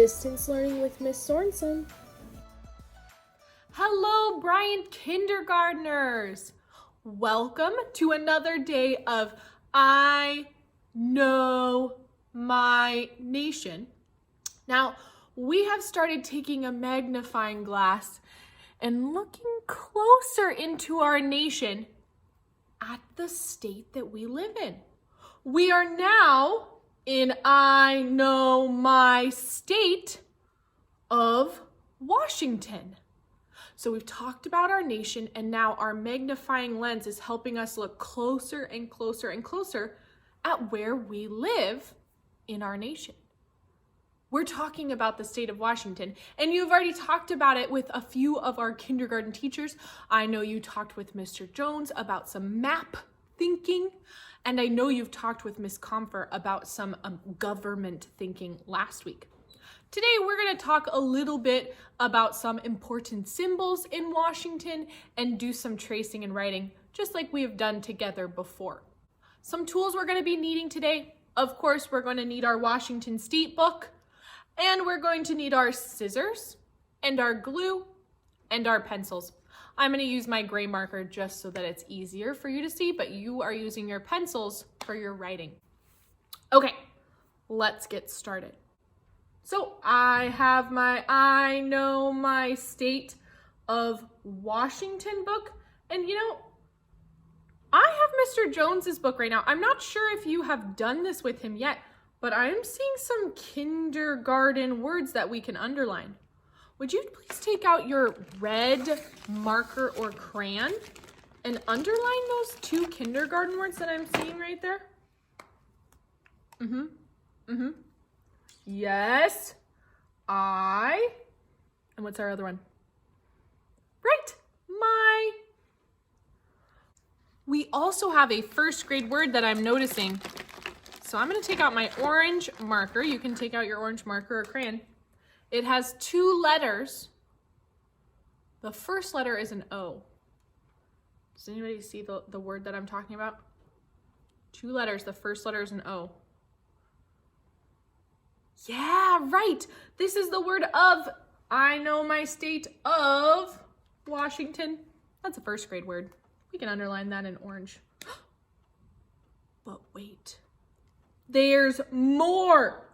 Distance Learning with Miss Sorensen. Hello, Bryant kindergartners! Welcome to another day of I Know My Nation. Now, we have started taking a magnifying glass and looking closer into our nation at the state that we live in. We are now in I Know My State of Washington. So we've talked about our nation, and now our magnifying lens is helping us look closer and closer and closer at where we live in our nation. We're talking about the state of Washington, and you've already talked about it with a few of our kindergarten teachers. I know you talked with Mr. Jones about some map thinking, and I know you've talked with Miss Comfer about some government thinking last week. Today, we're going to talk a little bit about some important symbols in Washington and do some tracing and writing, just like we have done together before. Some tools we're going to be needing today. Of course, we're going to need our Washington State book, and we're going to need our scissors and our glue and our pencils. I'm going to use my gray marker just so that it's easier for you to see, but you are using your pencils for your writing. Okay, let's get started. So I have my I Know My State of Washington book. And I have Mr. Jones's book right now. I'm not sure if you have done this with him yet, but I'm seeing some kindergarten words that we can underline. Would you please take out your red marker or crayon and underline those two kindergarten words that I'm seeing right there? Yes, and what's our other one? Right, my. We also have a first grade word that I'm noticing. So I'm going to take out my orange marker. You can take out your orange marker or crayon. It has two letters. The first letter is an O. Does anybody see the word that I'm talking about? Two letters, the first letter is an O. Yeah, right. This is the word of I Know My State of Washington. That's a first grade word. We can underline that in orange. But wait, there's more.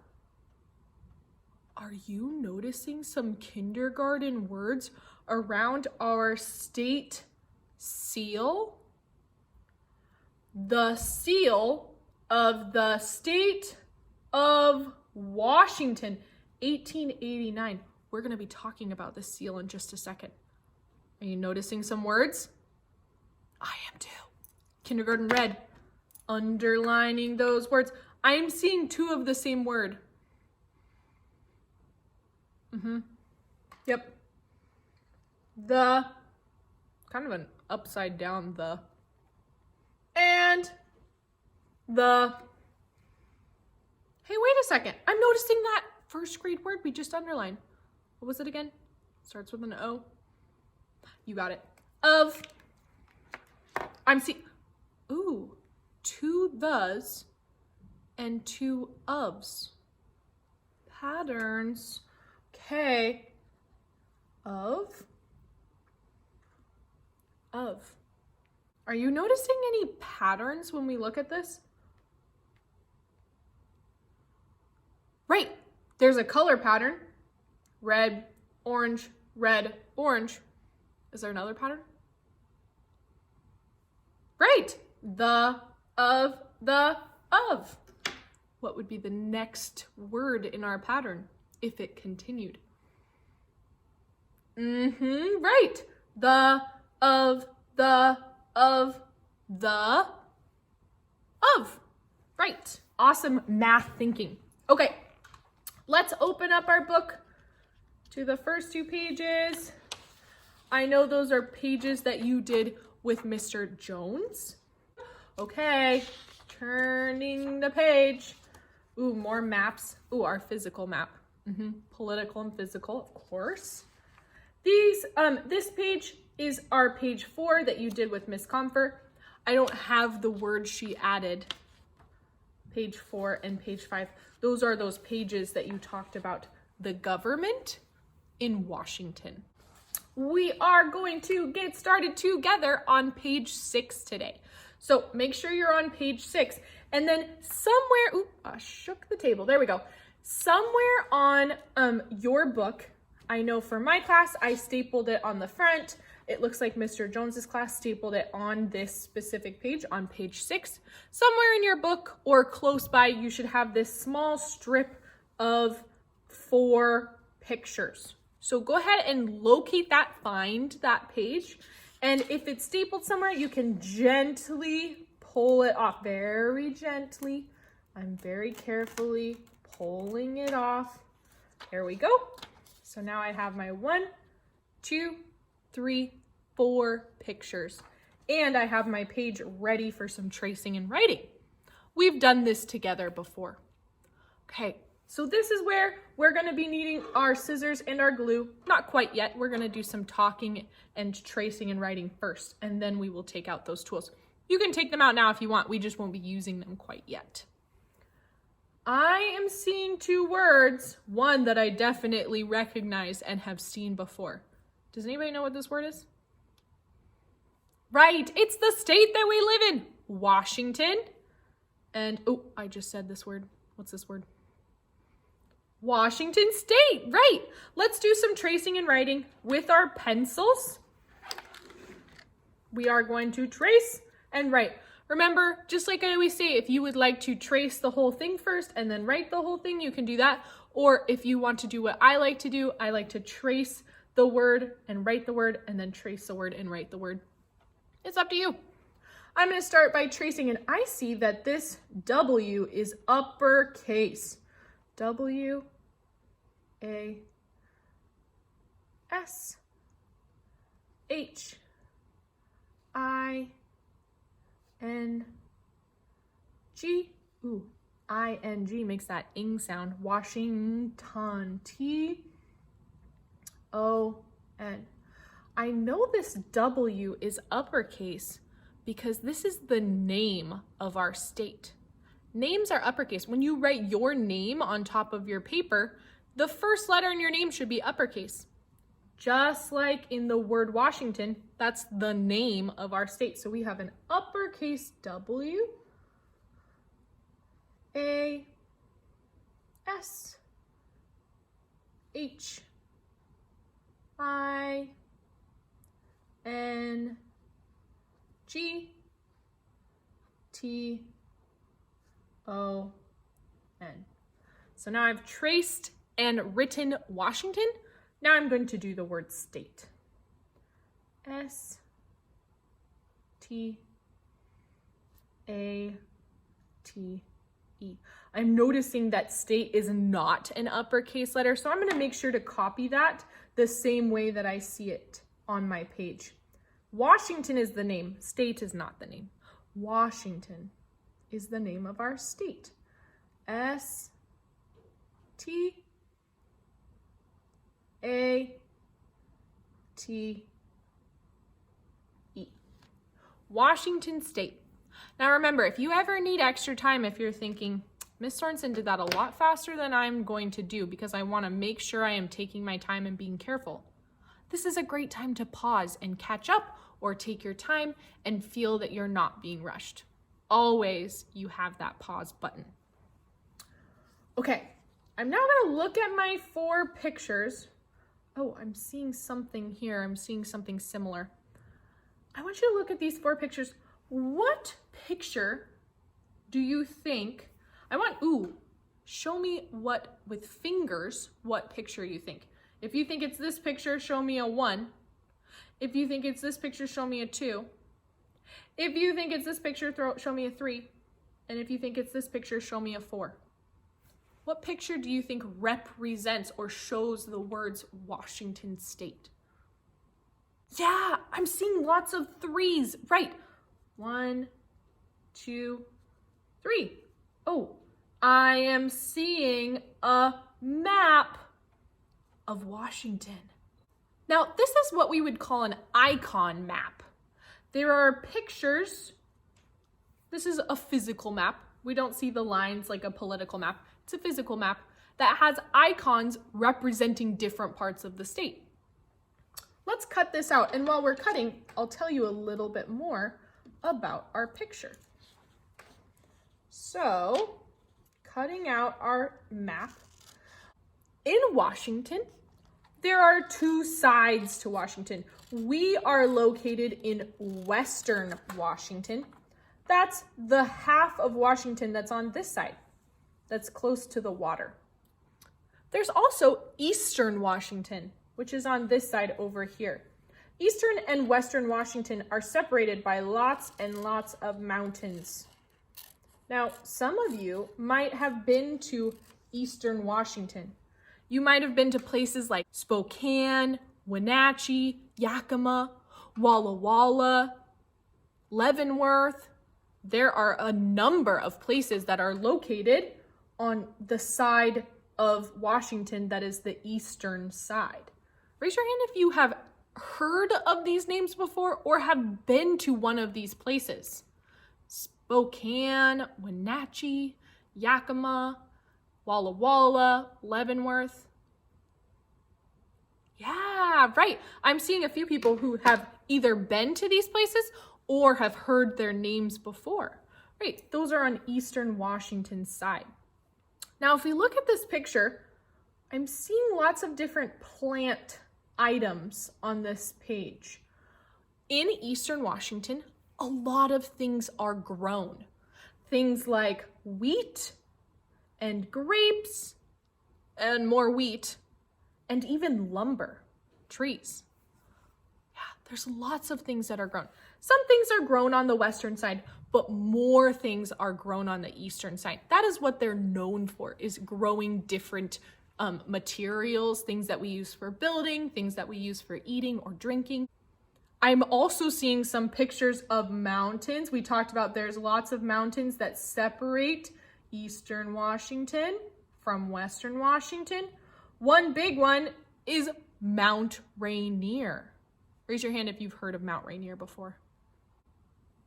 Are you noticing some kindergarten words around our state seal? The seal of the state of Washington, 1889. We're going to be talking about the seal in just a second. Are you noticing some words? I am too. Kindergarten red, underlining those words. I am seeing two of the same word. Yep. The, kind of an upside down the, and the. Hey, wait a second. I'm noticing that first grade word we just underlined. What was it again? Starts with an O. You got it. Of. I'm seeing, two thes and two ofs. Patterns. Okay. Of. Are you noticing any patterns when we look at this? Right, there's a color pattern. Red, orange, red, orange. Is there another pattern? Right, the, of. What would be the next word in our pattern if it continued? Right, the, of, the, of, the, of. Right, awesome math thinking. Okay. Let's open up our book to the first two pages. I know those are pages that you did with Mr. Jones. Okay, turning the page. Ooh, more maps. Ooh, our physical map. Political and physical, of course. This page is our page 4 that you did with Miss Comfer. I don't have the word she added. Page 4 and page 5. Those are those pages that you talked about the government in Washington. We are going to get started together on page 6 today. So make sure you're on page 6. And then somewhere, I shook the table. There we go. Somewhere on your book, I know for my class, I stapled it on the front. It looks like Mr. Jones's class stapled it on this specific page, on page 6. Somewhere in your book or close by, you should have this small strip of 4 pictures. So go ahead and locate that, find that page. And if it's stapled somewhere, you can gently pull it off, very gently. I'm very carefully pulling it off. There we go. So now I have my 1, 2, 3, 4 pictures. And I have my page ready for some tracing and writing. We've done this together before. Okay, so this is where we're going to be needing our scissors and our glue. Not quite yet. We're going to do some talking and tracing and writing first, and then we will take out those tools. You can take them out now if you want. We just won't be using them quite yet. I am seeing 2 words, one that I definitely recognize and have seen before. Does anybody know what this word is? Right, it's the state that we live in, Washington. And, oh, I just said this word. What's this word? Washington State, right. Let's do some tracing and writing with our pencils. We are going to trace and write. Remember, just like I always say, if you would like to trace the whole thing first and then write the whole thing, you can do that. Or if you want to do what I like to do, I like to trace the word and write the word and then trace the word and write the word. It's up to you. I'm going to start by tracing, and I see that this W is uppercase. W, A, S, H, I, N, G. Ooh, I-N-G makes that ing sound. Washington. T, O, N. I know this W is uppercase because this is the name of our state. Names are uppercase. When you write your name on top of your paper, the first letter in your name should be uppercase. Just like in the word Washington, that's the name of our state. So we have an uppercase W, A, S, H, I, N, G, T, O, N. So now I've traced and written Washington. Now I'm going to do the word state. S, T, A, T, E. I'm noticing that state is not an uppercase letter, so I'm going to make sure to copy that the same way that I see it on my page. Washington is the name. State is not the name. Washington is the name of our state. S, T, A, T, E. Washington State. Now remember, if you ever need extra time, if you're thinking, Miss Sorensen did that a lot faster than I'm going to do because I want to make sure I am taking my time and being careful, this is a great time to pause and catch up or take your time and feel that you're not being rushed. Always you have that pause button. Okay, I'm now going to look at my 4 pictures. Oh, I'm seeing something here. I'm seeing something similar. I want you to look at these 4 pictures. What picture do you think, show me what, with fingers, what picture you think. If you think it's this picture, show me a 1. If you think it's this picture, show me a 2. If you think it's this picture, show me a 3. And if you think it's this picture, show me a 4. What picture do you think represents or shows the words Washington State? Yeah, I'm seeing lots of 3s. Right. 1, 2, 3. Oh, I am seeing a map of Washington. Now, this is what we would call an icon map. There are pictures. This is a physical map. We don't see the lines like a political map. It's a physical map. that has icons representing different parts of the state. Let's cut this out, and while we're cutting, I'll tell you a little bit more about our picture. So, cutting out our map. In Washington, there are two sides to Washington. We are located in Western Washington. That's the half of Washington that's on this side, that's close to the water. There's also Eastern Washington, which is on this side over here. Eastern and Western Washington are separated by lots and lots of mountains. Now, some of you might have been to Eastern Washington. You might have been to places like Spokane, Wenatchee, Yakima, Walla Walla, Leavenworth. There are a number of places that are located on the side of Washington that is the eastern side. Raise your hand if you have heard of these names before or have been to one of these places. Spokane, Wenatchee, Yakima, Walla Walla, Leavenworth. Yeah, right. I'm seeing a few people who have either been to these places or have heard their names before. Right, those are on Eastern Washington side. Now, if we look at this picture, I'm seeing lots of different plant items on this page. In Eastern Washington, a lot of things are grown. Things like wheat and grapes and more wheat and even lumber, trees. Yeah, there's lots of things that are grown. Some things are grown on the western side, but more things are grown on the eastern side. That is what they're known for, is growing different materials, things that we use for building, things that we use for eating or drinking. I'm also seeing some pictures of mountains. We talked about there's lots of mountains that separate Eastern Washington from Western Washington. One big one is Mount Rainier. Raise your hand if you've heard of Mount Rainier before.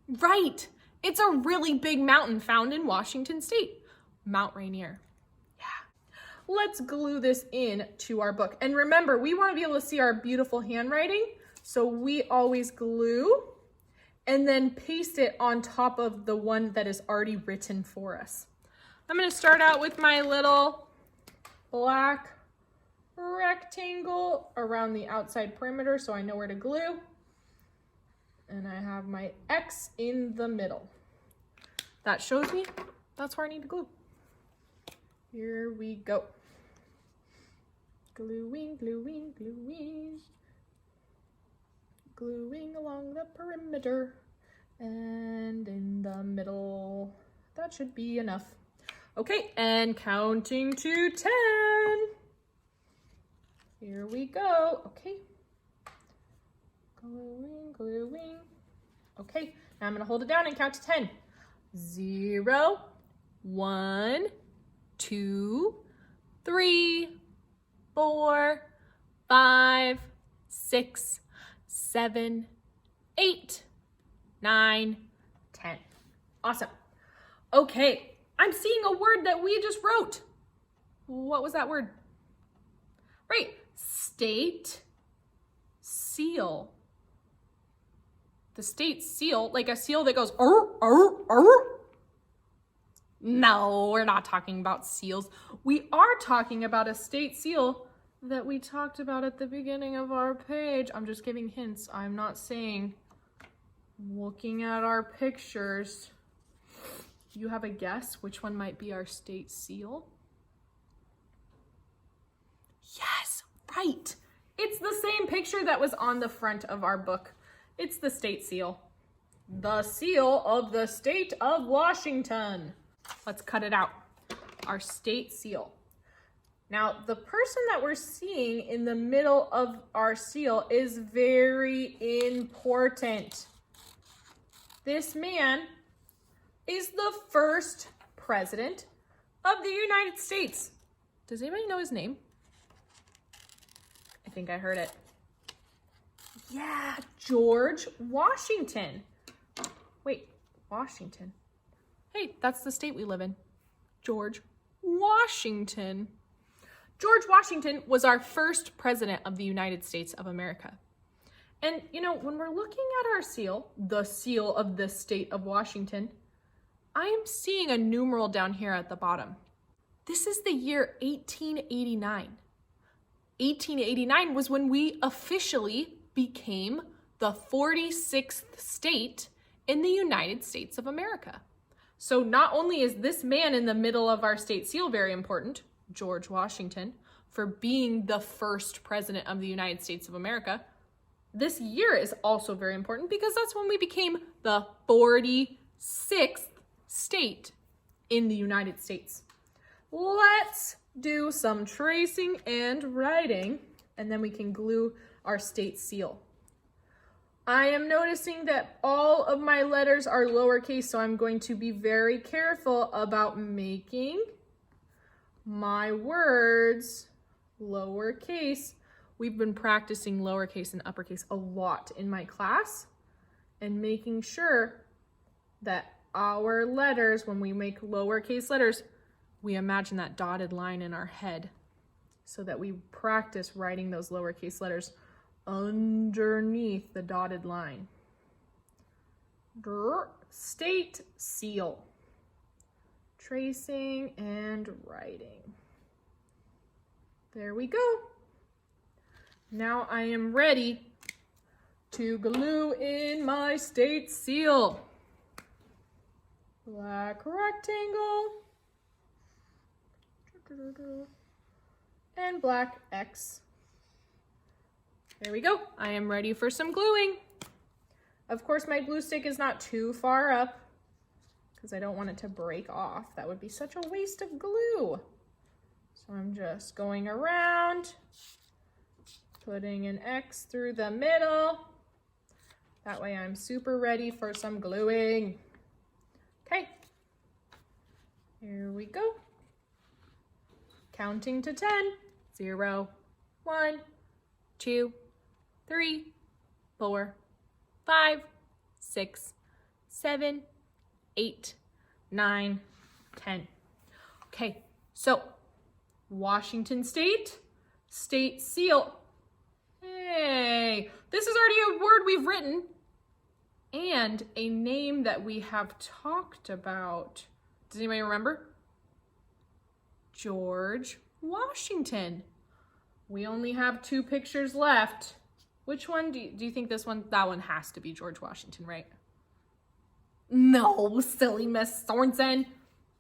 Right, it's a really big mountain found in Washington State, Mount Rainier. Let's glue this in to our book. And remember, we want to be able to see our beautiful handwriting, so we always glue and then paste it on top of the one that is already written for us. I'm going to start out with my little black rectangle around the outside perimeter so I know where to glue. And I have my X in the middle. That shows me that's where I need to glue. Here we go. Gluing, gluing, gluing. Gluing along the perimeter and in the middle. That should be enough. Okay, and counting to 10. Here we go. Okay. Gluing, gluing. Okay, now I'm gonna hold it down and count to 10. 0, 1, 2, 3, 4, 5, 6, 7, 8, 9, 10. Awesome. Okay, I'm seeing a word that we just wrote. What was that word? Right, state seal. The state seal, like a seal that goes, arr, arr, arr. No, we're not talking about seals. We are talking about a state seal that we talked about at the beginning of our page. I'm just giving hints. I'm not saying. Looking at our pictures, do you have a guess which one might be our state seal? Yes, right. It's the same picture that was on the front of our book. It's the state seal. The seal of the state of Washington. Let's cut it out. Our state seal. Now, the person that we're seeing in the middle of our seal is very important. This man is the first president of the United States. Does anybody know his name? I think I heard it. Yeah, George Washington. Wait, Washington. Hey, that's the state we live in. George Washington. George Washington was our first president of the United States of America. And, when we're looking at our seal, the seal of the state of Washington, I am seeing a numeral down here at the bottom. This is the year 1889. 1889 was when we officially became the 46th state in the United States of America. So not only is this man in the middle of our state seal very important, George Washington, for being the first president of the United States of America, this year is also very important because that's when we became the 46th state in the United States. Let's do some tracing and writing, and then we can glue our state seal. I am noticing that all of my letters are lowercase, so I'm going to be very careful about making my words lowercase. We've been practicing lowercase and uppercase a lot in my class, and making sure that our letters, when we make lowercase letters, we imagine that dotted line in our head so that we practice writing those lowercase letters underneath the dotted line. State seal. Tracing and writing. There we go. Now I am ready to glue in my state seal. Black rectangle and black X. There we go. I am ready for some gluing. Of course, my glue stick is not too far up because I don't want it to break off. That would be such a waste of glue. So I'm just going around, putting an X through the middle. That way I'm super ready for some gluing. Okay, here we go. Counting to 10. 0, 1, 2, 3, 4, 5, 6, 7, 8, 9, 10. Okay, so Washington State, state seal. Hey, this is already a word we've written and a name that we have talked about. Does anybody remember? George Washington. We only have 2 pictures left. Which one do you think this one? That one has to be George Washington, right? No, silly Miss Sorensen.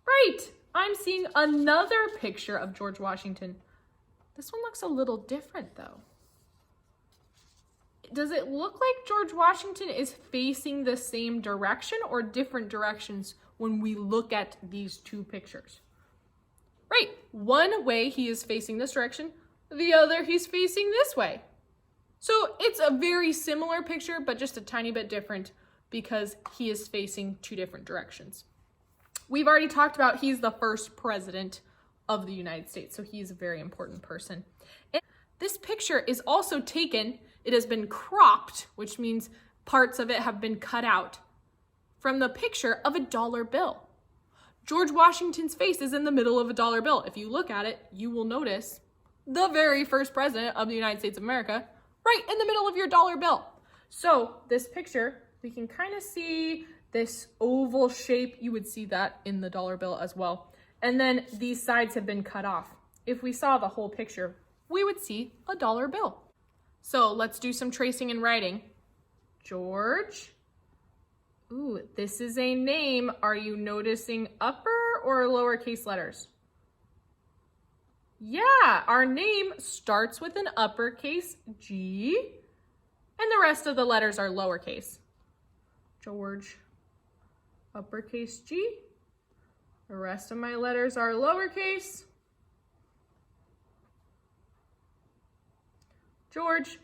Right, I'm seeing another picture of George Washington. This one looks a little different though. Does it look like George Washington is facing the same direction or different directions when we look at these 2 pictures? Right, one way he is facing this direction, the other he's facing this way. So it's a very similar picture, but just a tiny bit different because he is facing 2 different directions. We've already talked about he's the first president of the United States, so he's a very important person. And this picture is also taken, it has been cropped, which means parts of it have been cut out, from the picture of a dollar bill. George Washington's face is in the middle of a dollar bill. If you look at it, you will notice the very first president of the United States of America right in the middle of your dollar bill. So this picture, we can kind of see this oval shape. You would see that in the dollar bill as well. And then these sides have been cut off. If we saw the whole picture, we would see a dollar bill. So let's do some tracing and writing. George. Ooh, this is a name. Are you noticing upper or lowercase letters? Yeah, our name starts with an uppercase G, and the rest of the letters are lowercase. George, uppercase G. The rest of my letters are lowercase. George,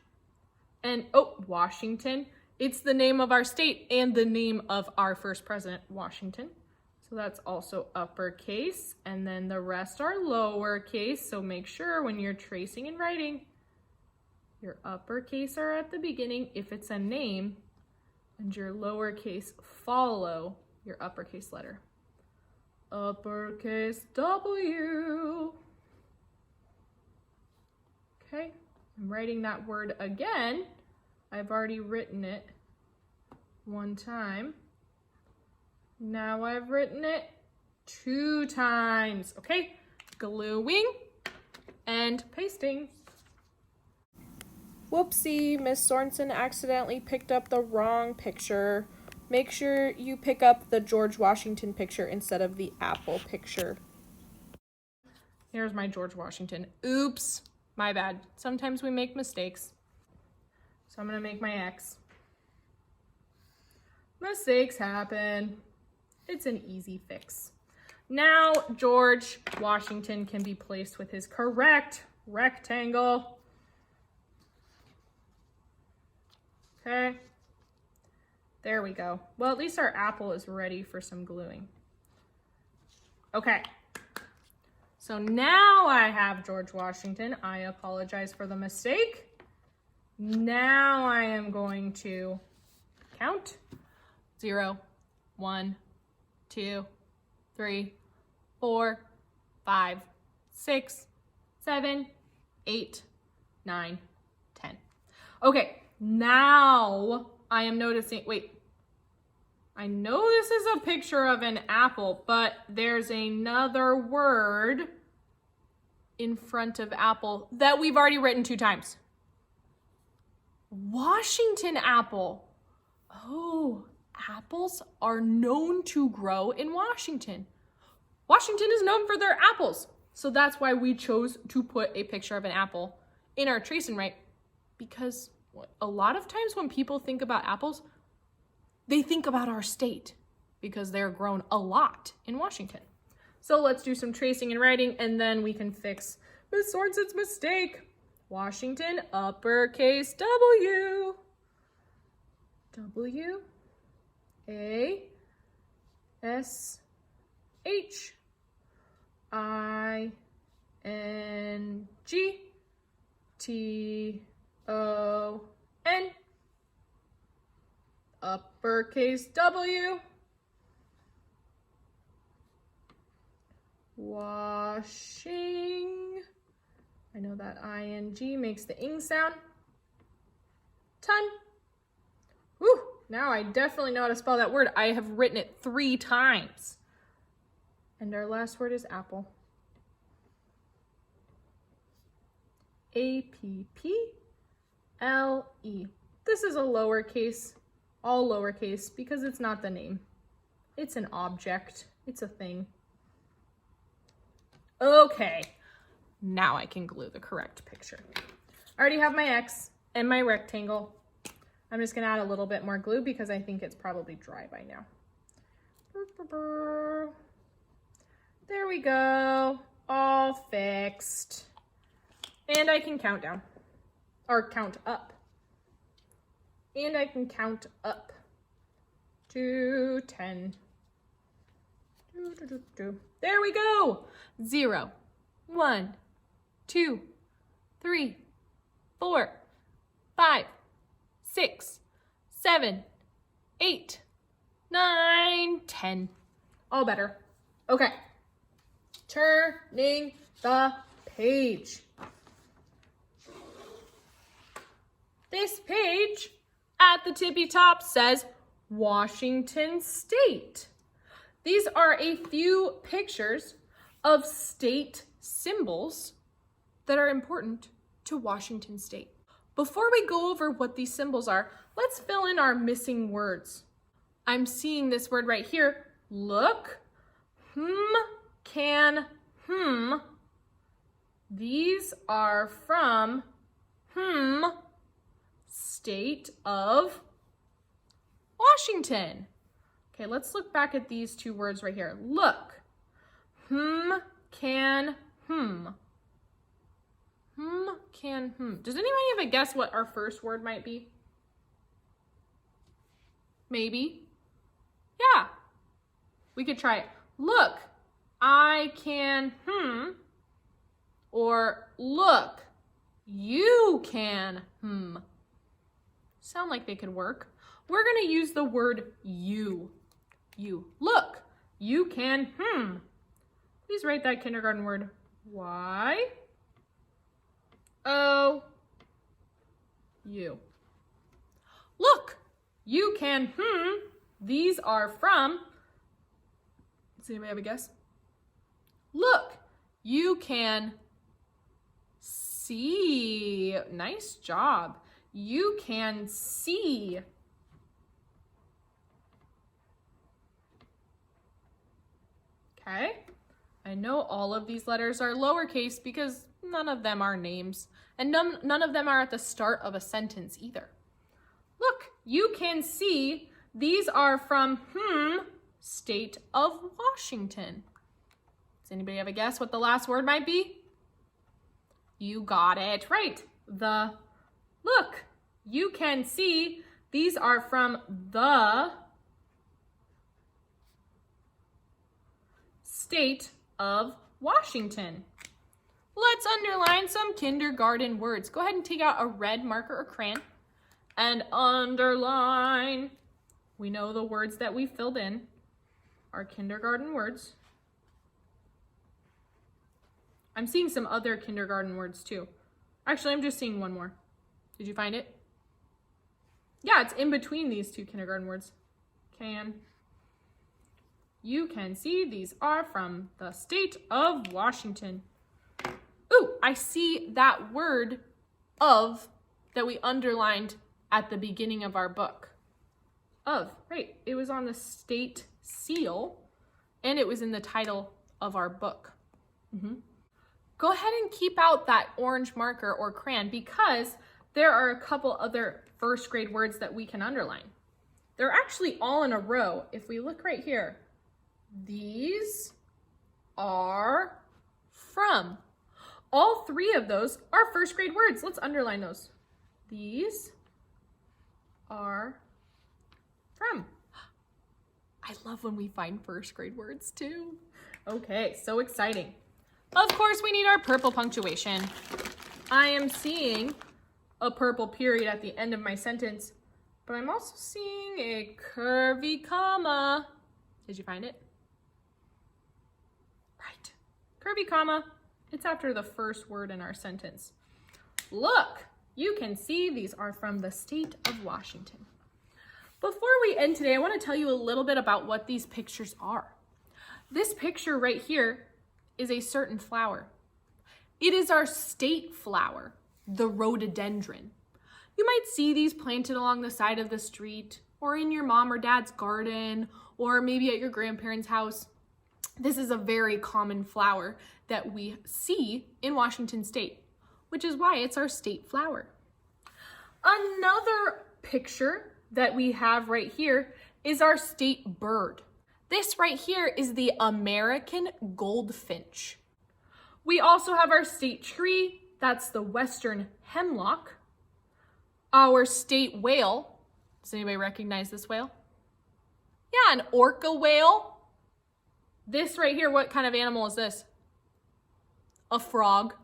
and Washington. It's the name of our state and the name of our first president, Washington. So that's also uppercase, and then the rest are lowercase. So make sure when you're tracing and writing, your uppercase are at the beginning if it's a name, and your lowercase follow your uppercase letter. Uppercase W. Okay, I'm writing that word again. I've already written it one time. Now I've written it 2 times. Okay, gluing and pasting. Whoopsie, Miss Sorensen accidentally picked up the wrong picture. Make sure you pick up the George Washington picture instead of the apple picture. Here's my George Washington. Oops, my bad. Sometimes we make mistakes. So I'm gonna make my X. Mistakes happen. It's an easy fix. Now George Washington can be placed with his correct rectangle. Okay, there we go. Well, at least our apple is ready for some gluing. Okay, so now I have George Washington. I apologize for the mistake. Now I am going to count. 0, 1, 2, 3, 4, 5, 6, 7, 8, 9, 10. Okay, now I am noticing, wait, I know this is a picture of an apple, but there's another word in front of apple that we've already written 2 times. Washington apple. Oh, apples are known to grow in Washington. Washington is known for their apples. So that's why we chose to put a picture of an apple in our trace and write, because a lot of times when people think about apples, they think about our state because they're grown a lot in Washington. So let's do some tracing and writing, and then we can fix Miss Sorensen's mistake. Washington, uppercase W. W, A, S, H, I, N, G, T, O, N. Uppercase W. Washing. I know that ing makes the ing sound. Ton. Whew, now I definitely know how to spell that word. I have written it 3 times. And our last word is apple. A-P-P-L-E. This is a lowercase, all lowercase, because it's not the name. It's an object. It's a thing. Okay, now I can glue the correct picture. I already have my X and my rectangle. I'm just gonna add a little bit more glue because I think it's probably dry by now. There we go, all fixed. And I can count down, or count up. And I can count up to 10. There we go. 0, 1, 2, 3, 4, 5, 6, 7, 8, 9, 10. All better. Okay. Turning the page. This page at the tippy top says Washington State. These are a few pictures of state symbols that are important to Washington State. Before we go over what these symbols are, let's fill in our missing words. I'm seeing this word right here, look, can, These are from, state of Washington. Okay, let's look back at these 2 words right here. Look, can, can, Does anybody have a guess what our first word might be? Maybe. Yeah, we could try it. Look, I can, or look, you can, Sound like they could work. We're gonna use the word you. You. Look, you can, Please write that kindergarten word. Y. O U. Look, you can these are from. Does anybody have a guess? Look, you can see. Nice job. You can see. Okay. I know all of these letters are lowercase because none of them are names. And none of them are at the start of a sentence either. Look, you can see these are from state of Washington. Does anybody have a guess what the last word might be? You got it right. Look, you can see these are from the state of Washington. Let's underline some kindergarten words. Go ahead and take out a red marker or crayon and underline. We know the words that we filled in are kindergarten words. I'm seeing some other kindergarten words too. Actually, I'm just seeing one more. Did you find it? Yeah, it's in between these two kindergarten words. You can see these are from the state of Washington. Ooh, I see that word of that we underlined at the beginning of our book. Of, right, it was on the state seal and it was in the title of our book. Go ahead and keep out that orange marker or crayon because there are a couple other first grade words that we can underline. They're actually all in a row. If we look right here, these are from. All three of those are first grade words. Let's underline those. These are from. I love when we find first grade words too. Okay, so exciting. Of course, we need our purple punctuation. I am seeing a purple period at the end of my sentence, but I'm also seeing a curvy comma. Did you find it? Right. Curvy comma. It's after the first word in our sentence. Look, you can see these are from the state of Washington. Before we end today, I want to tell you a little bit about what these pictures are. This picture right here is a certain flower. It is our state flower, the rhododendron. You might see these planted along the side of the street or in your mom or dad's garden or maybe at your grandparents' house. This is a very common flower that we see in Washington State, which is why it's our state flower. Another picture that we have right here is our state bird. This right here is the American goldfinch. We also have our state tree, that's the western hemlock. Our state whale, does anybody recognize this whale? Yeah, an orca whale. This right here, what kind of animal is this? A frog.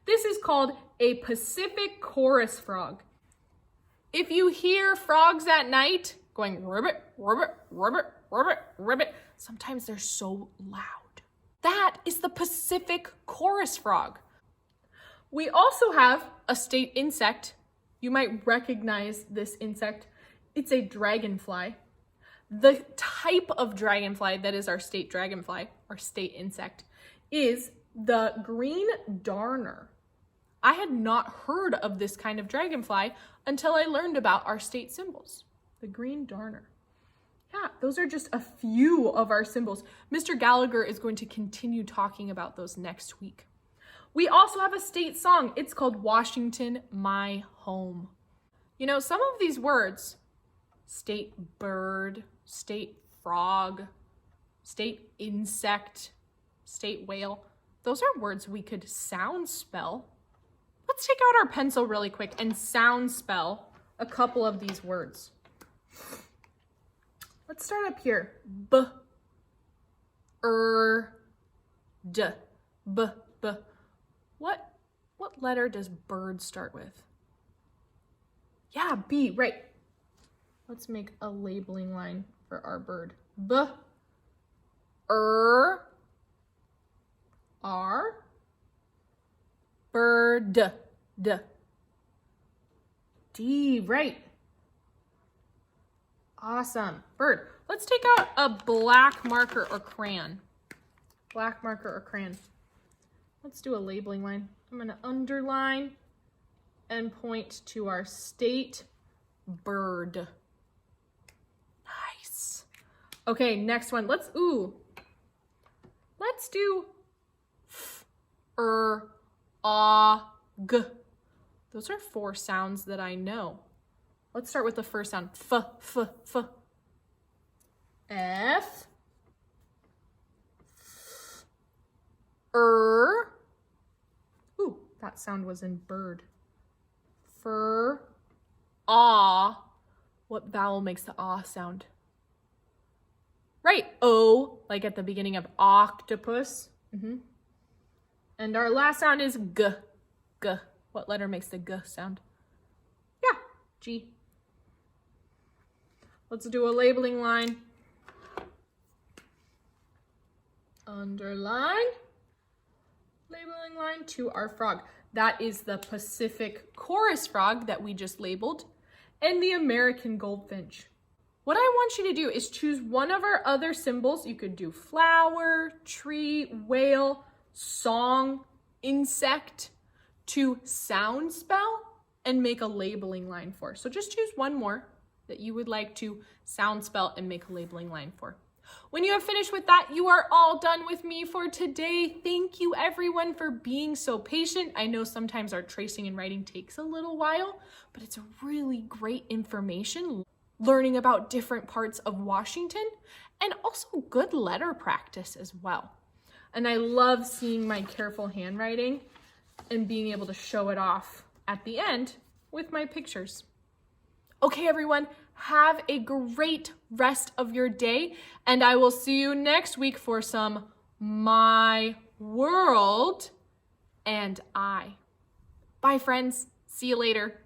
This is called a Pacific chorus frog. If you hear frogs at night going ribbit, ribbit, ribbit, ribbit, ribbit, sometimes they're so loud. That is the Pacific chorus frog. We also have a state insect. You might recognize this insect. It's a dragonfly. The type of dragonfly that is our state dragonfly, our state insect, is the green darner. I had not heard of this kind of dragonfly until I learned about our state symbols, the green darner. Yeah, those are just a few of our symbols. Mr. Gallagher is going to continue talking about those next week. We also have a state song. It's called Washington, My Home. You know, some of these words, state bird, state frog, state insect, state whale, those are words we could sound spell. Let's take out our pencil really quick and sound spell a couple of these words. Let's start up here. B, d, b. What letter does bird start with? Yeah, B, right. Let's make a labeling line for our bird. B, R, bird. D. D, right. Awesome. Bird. Let's take out a black marker or crayon. Black marker or crayon. Let's do a labeling line. I'm going to underline and point to our state bird. Nice. Okay, next one. Let's do f, g. Those are 4 sounds that I know. Let's start with the first sound. F, f, f. F. Ooh, that sound was in bird. Fur. Ah. What vowel makes the ah sound? Right, O, like at the beginning of octopus. And our last sound is g. G. What letter makes the g sound? Yeah, G. Let's do a labeling line. Underline. Labeling line to our frog. That is the Pacific chorus frog that we just labeled, and the American goldfinch. What I want you to do is choose one of our other symbols. You could do flower, tree, whale, song, insect, to sound spell and make a labeling line for. So just choose one more that you would like to sound spell and make a labeling line for. When you have finished with that, you are all done with me for today. Thank you everyone for being so patient. I know sometimes our tracing and writing takes a little while, but it's really great information, learning about different parts of Washington, and also good letter practice as well. And I love seeing my careful handwriting and being able to show it off at the end with my pictures. Okay, everyone, have a great rest of your day, and I will see you next week for some My World and I. Bye, friends. See you later.